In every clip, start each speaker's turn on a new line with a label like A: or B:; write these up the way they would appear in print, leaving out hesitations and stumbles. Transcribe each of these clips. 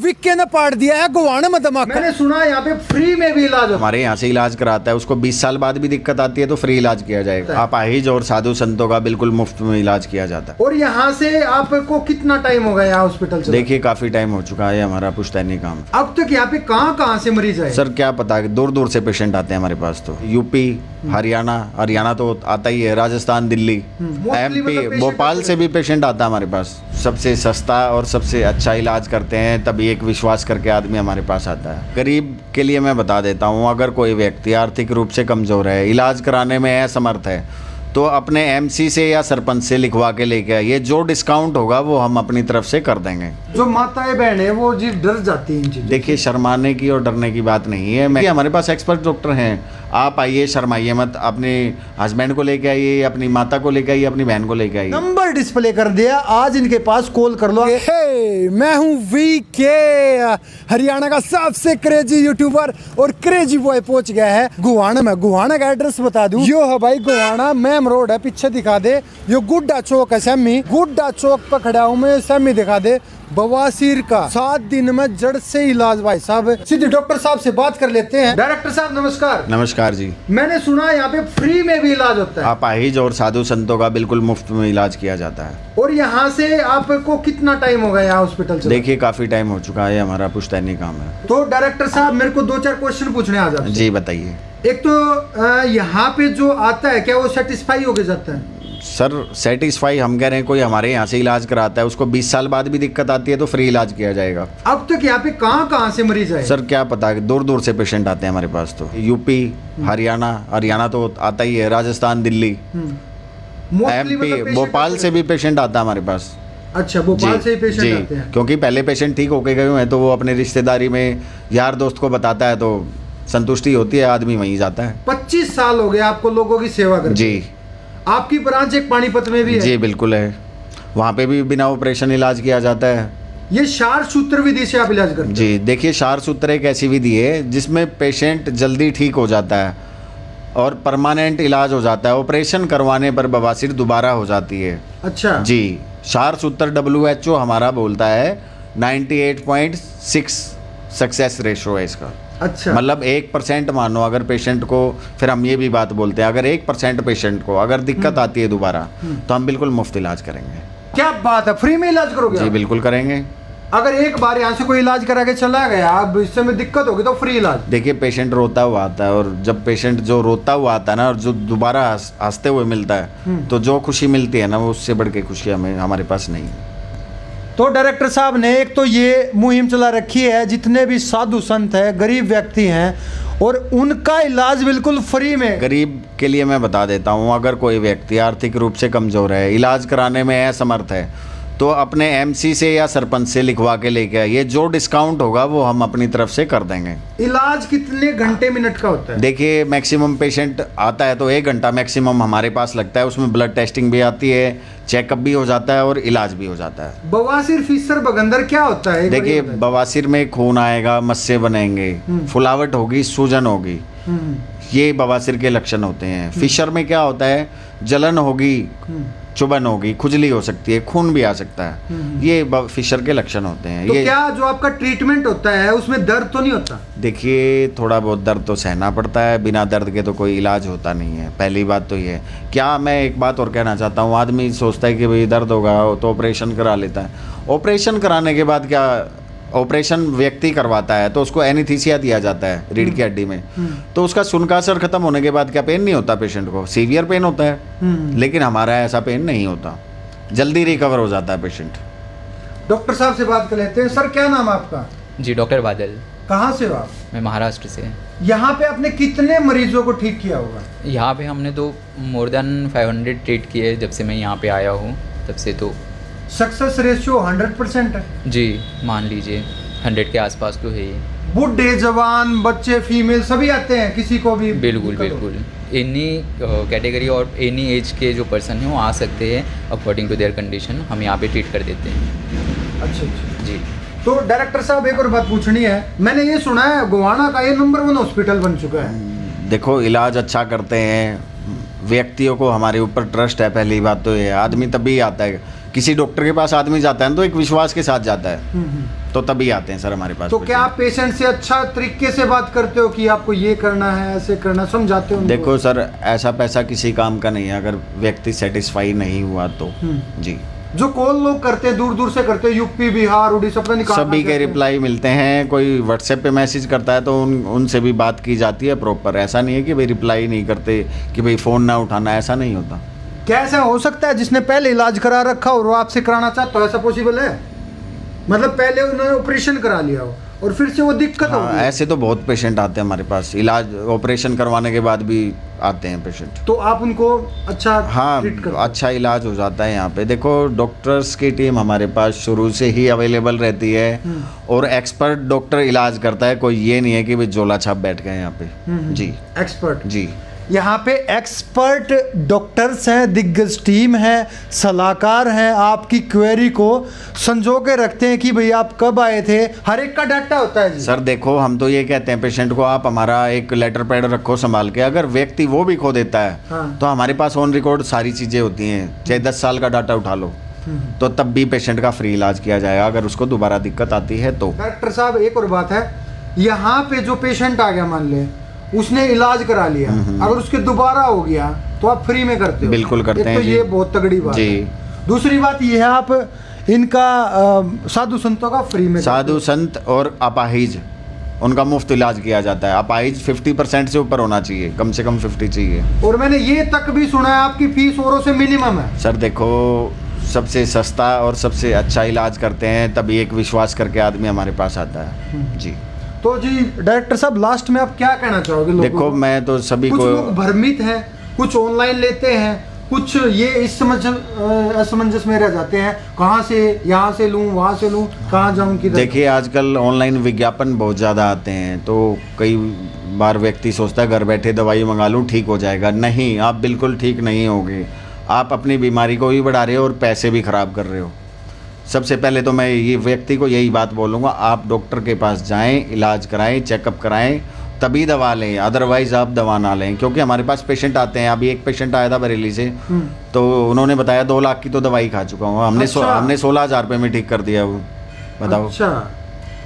A: विक्के ने पाड़ दिया है गोवाना में धमाका। मैंने सुना यहाँ पे फ्री में भी इलाज होता है।
B: हमारे यहाँ से इलाज कराता है, उसको 20 साल बाद भी दिक्कत आती है तो फ्री इलाज किया जाएगा। अपाहिज और साधु संतों का बिल्कुल मुफ्त में इलाज किया जाता है।
A: और यहाँ से आपको कितना टाइम हो गया यहाँ हॉस्पिटल से?
B: देखिए काफी टाइम हो चुका है हमारा पुश्तैनी काम।
A: अब तक यहाँ पे कहाँ से मरीज आए?
B: सर क्या पता, दूर दूर से पेशेंट आते हैं हमारे पास। तो यूपी, हरियाणा तो आता ही है, राजस्थान, दिल्ली, MP, भोपाल से भी पेशेंट आता है हमारे पास। सबसे सस्ता और सबसे अच्छा इलाज करते हैं, तभी एक विश्वास करके आदमी हमारे पास आता है। गरीब के लिए मैं बता देता हूँ, अगर कोई व्यक्ति आर्थिक रूप से कमजोर है, इलाज कराने में असमर्थ है, तो अपने MC से या सरपंच से लिखवा के लेके आइए। जो डिस्काउंट होगा वो हम अपनी तरफ से कर देंगे।
A: जो माताएं बहन है वो जी डर जाती हैं इन चीजों।
B: देखिए शर्माने की और डरने की बात नहीं है। हमारे पास एक्सपर्ट डॉक्टर हैं, आप आइए, शर्माइए मत। अपने हस्बैंड को लेके आइए, अपनी माता को लेके आइए, अपनी बहन को लेके आइए।
A: नंबर डिस्प्ले कर दिया, आज इनके पास कॉल कर लो। हे, मैं हूँ VK, हरियाणा का सबसे क्रेजी यूट्यूबर और क्रेजी बॉय पहुंच गया है गोवाना में। गोवाना का एड्रेस बता दूं, यो है भाई गोवाना मैम रोड है, पीछे दिखा दे। यो गुड्डा चौक है, सेमी गुड्डा चौक पर खड़ा हूँ मैं, सेमी दिखा दे। बवासीर का 7 दिन में जड़ से इलाज। भाई साहब सीधे डॉक्टर साहब से बात कर लेते हैं। डायरेक्टर साहब नमस्कार।
B: नमस्कार जी।
A: मैंने सुना यहाँ पे फ्री में भी इलाज होता है।
B: अपाहिज और साधु संतों का बिल्कुल मुफ्त में इलाज किया जाता है।
A: और यहाँ से आपको कितना टाइम हो गया यहाँ हॉस्पिटल से?
B: देखिए काफी टाइम हो चुका है, हमारा पुश्तैनी काम है।
A: तो डायरेक्टर साहब मेरे को 2-4 क्वेश्चन पूछने आ जाते हैं।
B: जी बताइए।
A: एक तो यहाँ पे जो आता है क्या वो सेटिस्फाई होके जाता है?
B: सर सेटिस्फाई हम कह रहे हैं, कोई हमारे यहाँ से इलाज कराता है, उसको 20 साल बाद भी दिक्कत आती है तो फ्री इलाज किया जाएगा।
A: अब तक यहाँ पे कहाँ से मरीज आए?
B: सर क्या पता, दूर दूर से पेशेंट आते हैं हमारे पास। तो यूपी, हरियाणा तो आता ही है, राजस्थान, दिल्ली, MP, भोपाल से भी पेशेंट आता है हमारे पास।
A: अच्छा, भोपाल से ही पेशेंट आते हैं?
B: क्योंकि पहले पेशेंट ठीक होके गए हुए हैं तो वो अपने रिश्तेदारी में यार दोस्त को बताता है तो संतुष्टि होती है, आदमी वहीं जाता है।
A: 25 साल हो गए आपको लोगों की सेवा करते?
B: जी।
A: आपकी ब्रांच एक पानीपत में भी है?
B: जी बिल्कुल है, वहाँ पे भी बिना ऑपरेशन इलाज किया जाता है।
A: ये क्षार सूत्र विधि से आप इलाज करते हैं?
B: जी देखिए, क्षार सूत्र एक ऐसी विधि है जिसमें पेशेंट जल्दी ठीक हो जाता है और परमानेंट इलाज हो जाता है। ऑपरेशन करवाने पर बवासीर दोबारा हो जाती है।
A: अच्छा
B: जी। क्षार सूत्र WHO हमारा बोलता है 98.6 सक्सेस रेशो है इसका।
A: अच्छा,
B: मतलब 1% मानो अगर पेशेंट को, फिर हम ये भी बात बोलते हैं, अगर 1% पेशेंट को अगर दिक्कत आती है दोबारा तो हम बिल्कुल मुफ्त इलाज करेंगे।
A: क्या बात है, फ्री में इलाज करोगे?
B: जी बिल्कुल करेंगे।
A: अगर एक बार यहाँ से कोई इलाज करा के चला गया, अब इस समय दिक्कत होगी तो फ्री इलाज?
B: देखिए पेशेंट रोता हुआ आता है, और जब पेशेंट जो रोता हुआ आता है ना और जो दोबारा हंसते हुए मिलता है तो जो खुशी मिलती है ना, वो उससे बढ़ के खुशी हमारे पास नहीं है।
A: तो डायरेक्टर साहब ने एक तो ये मुहिम चला रखी है, जितने भी साधु संत हैं, गरीब व्यक्ति हैं, और उनका इलाज बिल्कुल फ्री में।
B: गरीब के लिए मैं बता देता हूँ, अगर कोई व्यक्ति आर्थिक रूप से कमजोर है, इलाज कराने में असमर्थ है, तो अपने MC से या सरपंच से लिखवा के लेके आइए। जो डिस्काउंट होगा वो हम अपनी तरफ से कर देंगे।
A: इलाज कितने घंटे मिनट का होता है?
B: देखिए मैक्सिमम पेशेंट आता है तो 1 घंटा मैक्सिमम हमारे पास लगता है। उसमें ब्लड टेस्टिंग भी आती है, चेकअप भी हो जाता है और इलाज भी हो जाता है।
A: बवासीर, फिशर, बगंदर क्या होता है?
B: देखिए बवासीर में खून आएगा, मस्से बनेंगे, फुलावट होगी, सूजन होगी, ये बवासीर के लक्षण होते हैं। फिशर में क्या होता है, जलन होगी, चुभन होगी, खुजली हो सकती है, खून भी आ सकता है, ये फिशर के लक्षण होते हैं।
A: तो
B: ये
A: क्या जो आपका ट्रीटमेंट होता है उसमें दर्द तो नहीं होता?
B: देखिए थोड़ा बहुत दर्द तो सहना पड़ता है, बिना दर्द के तो कोई इलाज होता नहीं है। पहली बात तो ये है। क्या मैं एक बात और कहना चाहता हूँ, आदमी सोचता है कि भाई दर्द होगा तो ऑपरेशन करा लेता है। ऑपरेशन कराने के बाद क्या, ऑपरेशन व्यक्ति करवाता है तो उसको एनेस्थीसिया दिया जाता है रीढ़ की हड्डी में, तो उसका सुनकासर खत्म होने के बाद क्या पेन नहीं होता पेशेंट को? सीवियर पेन होता है, लेकिन हमारा ऐसा पेन नहीं होता, जल्दी रिकवर हो जाता है पेशेंट।
A: डॉक्टर साहब से बात कर लेते हैं। सर क्या नाम है आपका?
C: जी डॉक्टर बादल।
A: कहाँ से हो आप?
C: मैं महाराष्ट्र से।
A: यहाँ पे आपने कितने मरीजों को ठीक किया होगा?
C: यहाँ पे हमने तो मोर देन 500 ट्रीट किए जब से मैं यहाँ पे आया हूँ, तब से। तो
A: सक्सेस रेशियो 100% है?
C: जी मान लीजिए 100 के आसपास तो है ही।
A: बूढ़े, जवान, बच्चे, फीमेल सभी आते हैं, किसी को भी?
C: बिल्कुल बिल्कुल, एनी कैटेगरी और एनी एज के जो पर्सन हैं वो आ सकते हैं, अकॉर्डिंग टू देयर कंडीशन हम यहाँ पे ट्रीट कर देते हैं।
A: अच्छा अच्छा
C: जी।
A: तो डायरेक्टर साहब एक और बात पूछनी है, मैंने ये सुना है गोवाना का ये नंबर 1 हॉस्पिटल बन चुका है।
B: देखो इलाज अच्छा करते हैं, व्यक्तियों को हमारे ऊपर ट्रस्ट है। पहली बात तो ये, आदमी तभी आता है किसी डॉक्टर के पास आदमी जाता है ना तो एक विश्वास के साथ जाता है, तो तभी आते हैं सर हमारे पास।
A: तो क्या आप पेशेंट से अच्छा तरीके से बात करते हो कि आपको ये करना है, ऐसे करना, समझाते हो?
B: देखो सर, ऐसा पैसा किसी काम का नहीं है अगर व्यक्ति सेटिस्फाई नहीं हुआ तो। जी,
A: जो कॉल लोग करते हैं दूर दूर से करते हैं, यूपी, बिहार, उड़ीसा, पता नहीं कहाँ
B: सभी के रिप्लाई मिलते हैं। कोई व्हाट्सएप पे मैसेज करता है तो उनसे भी बात की जाती है प्रॉपर। ऐसा नहीं है कि भाई रिप्लाई नहीं करते, कि भाई फ़ोन ना उठाना, ऐसा नहीं होता।
A: क्या ऐसा हो सकता है जिसने पहले इलाज करा रखा और वो आपसे कराना चाहता हो, ऐसा पॉसिबल है? मतलब पहले उन्होंने ऑपरेशन करा लिया हो और फिर से वो दिक्कत हो
B: हाँ,
A: गई।
B: ऐसे तो बहुत पेशेंट आते हैं हमारे पास, इलाज ऑपरेशन करवाने के बाद भी आते हैं पेशेंट।
A: तो आप उनको अच्छा
B: हाँ,
A: ट्रीट करते हो?
B: अच्छा इलाज हो जाता है यहाँ पे। देखो, डॉक्टर्स की टीम हमारे पास शुरू से ही अवेलेबल रहती है और एक्सपर्ट डॉक्टर इलाज करता है। कोई ये नहीं है कि भाई झोला छाप बैठ गए यहाँ पे। जी,
A: एक्सपर्ट।
B: जी,
A: यहाँ पे एक्सपर्ट डॉक्टर्स हैं, दिग्गज टीम है, सलाहकार हैं, आपकी क्वेरी को संजो के रखते हैं कि भाई आप कब आए थे, हर एक का डाटा होता है जी।
B: सर देखो, हम तो ये कहते हैं पेशेंट को, आप हमारा एक लेटर पैड रखो संभाल के। अगर व्यक्ति वो भी खो देता है
A: हाँ।
B: तो हमारे पास ऑन रिकॉर्ड सारी चीज़ें होती हैं। चाहे 10 साल का डाटा उठा लो तो तब भी पेशेंट का फ्री इलाज किया जाएगा अगर उसको दोबारा दिक्कत आती है तो।
A: डॉक्टर साहब, एक और बात है, यहाँ पे जो पेशेंट आ गया, मान ले उसने इलाज करा लिया, अगर उसके दोबारा हो गया तो आप फ्री में करते हो?
B: बिल्कुल करते हैं
A: तो
B: जी।
A: ये बहुत तगड़ी बात
B: जी।
A: है। दूसरी बात ये है, आप इनका साधु संतों का फ्री में
B: साधु संत और अपाहिज, उनका मुफ्त इलाज किया जाता है। अपाहिज 50% से ऊपर होना चाहिए, कम से कम 50 चाहिए।
A: और मैंने ये तक भी सुना है आपकी फीस औरों से मिनिमम है।
B: सर देखो, सबसे सस्ता और सबसे अच्छा इलाज करते हैं, तभी एक विश्वास करके आदमी हमारे पास आता है। जी,
A: तो जी डायरेक्टर साहब, लास्ट में आप क्या कहना चाहोगे लोगों
B: देखो
A: को?
B: मैं तो सभी
A: कुछ
B: को,
A: लोग भ्रमित हैं, कुछ ऑनलाइन लेते हैं, कुछ ये इस असमंजस में रह जाते हैं, कहाँ से, यहाँ से लूँ, वहाँ से लूँ, कहाँ जाऊँ, किधर?
B: देखिए आजकल ऑनलाइन विज्ञापन बहुत ज़्यादा आते हैं, तो कई बार व्यक्ति सोचता है घर बैठे दवाई मंगा लूँ ठीक हो जाएगा। नहीं, आप बिल्कुल ठीक नहीं होगे। आप अपनी बीमारी को भी बढ़ा रहे हो और पैसे भी खराब कर रहे हो। सबसे पहले तो मैं ये व्यक्ति को यही बात बोलूँगा, आप डॉक्टर के पास जाएं, इलाज कराएं, चेकअप कराएं, तभी दवा लें, अदरवाइज़ आप दवा ना लें। क्योंकि हमारे पास पेशेंट आते हैं, अभी एक पेशेंट आया था बरेली से, तो उन्होंने बताया 2 लाख की तो दवाई खा चुका हूँ। हमने 16,000 रुपये में ठीक कर दिया वो, बताओ।
A: अच्छा,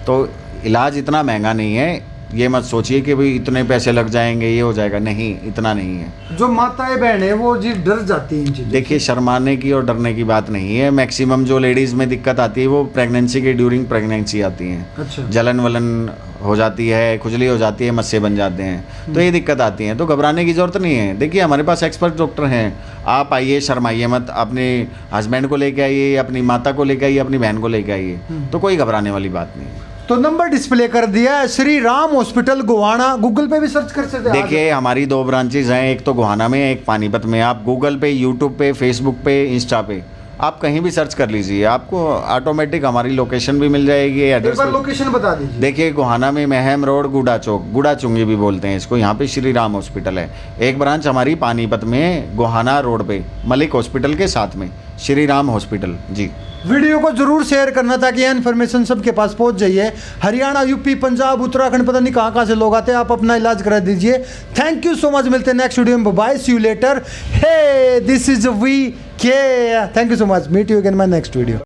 B: तो इलाज इतना महंगा नहीं है, ये मत सोचिए कि भाई इतने पैसे लग जाएंगे, ये हो जाएगा, नहीं, इतना नहीं है।
A: जो माताएं बहनें वो जी डर जाती हैं इन चीज़ों।
B: देखिए, शर्माने की और डरने की बात नहीं है। मैक्सिमम जो लेडीज़ में दिक्कत आती है वो प्रेगनेंसी के ड्यूरिंग प्रेगनेंसी आती हैं।
A: अच्छा।
B: जलन वलन हो जाती है, खुजली हो जाती है, मस्से बन जाते हैं, तो ये दिक्कत आती हैं। तो घबराने की ज़रूरत नहीं है। देखिए, हमारे पास एक्सपर्ट डॉक्टर हैं, आप आइए, शर्माइए मत। अपने हस्बैंड को लेके आइए, अपनी माता को लेके आइए, अपनी बहन को लेके आइए, तो कोई घबराने वाली बात नहीं है।
A: तो नंबर डिस्प्ले कर दिया है, श्री राम हॉस्पिटल गोहाना, गूगल पे भी सर्च कर सकते हैं।
B: देखिए, हमारी 2 ब्रांचेज हैं, एक तो गोहाना में, एक पानीपत में। आप गूगल पे, यूट्यूब पे, फेसबुक पे, इंस्टा पे, आप कहीं भी सर्च कर लीजिए, आपको ऑटोमेटिक हमारी लोकेशन भी मिल जाएगी,
A: एक
B: एड्रेस
A: बार
B: भी।
A: लोकेशन बता दीजिए।
B: देखिए, गोहाना में महम रोड, गुड़ा चौक, गुड़ा चुंगी भी बोलते हैं इसको, यहाँ पे श्री राम हॉस्पिटल है। एक ब्रांच हमारी पानीपत में, गोहाना रोड पे, मलिक हॉस्पिटल के साथ में, श्री राम हॉस्पिटल। जी,
A: वीडियो को जरूर शेयर करना ताकि यह इन्फॉर्मेशन सबके पास पहुंच जाइए। हरियाणा, यूपी, पंजाब, उत्तराखंड, पता नहीं कहाँ कहाँ से लोग आते हैं, आप अपना इलाज करा दीजिए। थैंक यू सो मच, मिलते हैं नेक्स्ट वीडियो में। Bye, see you later. Hey, this is V K. Thank you so much, meet you again my next video.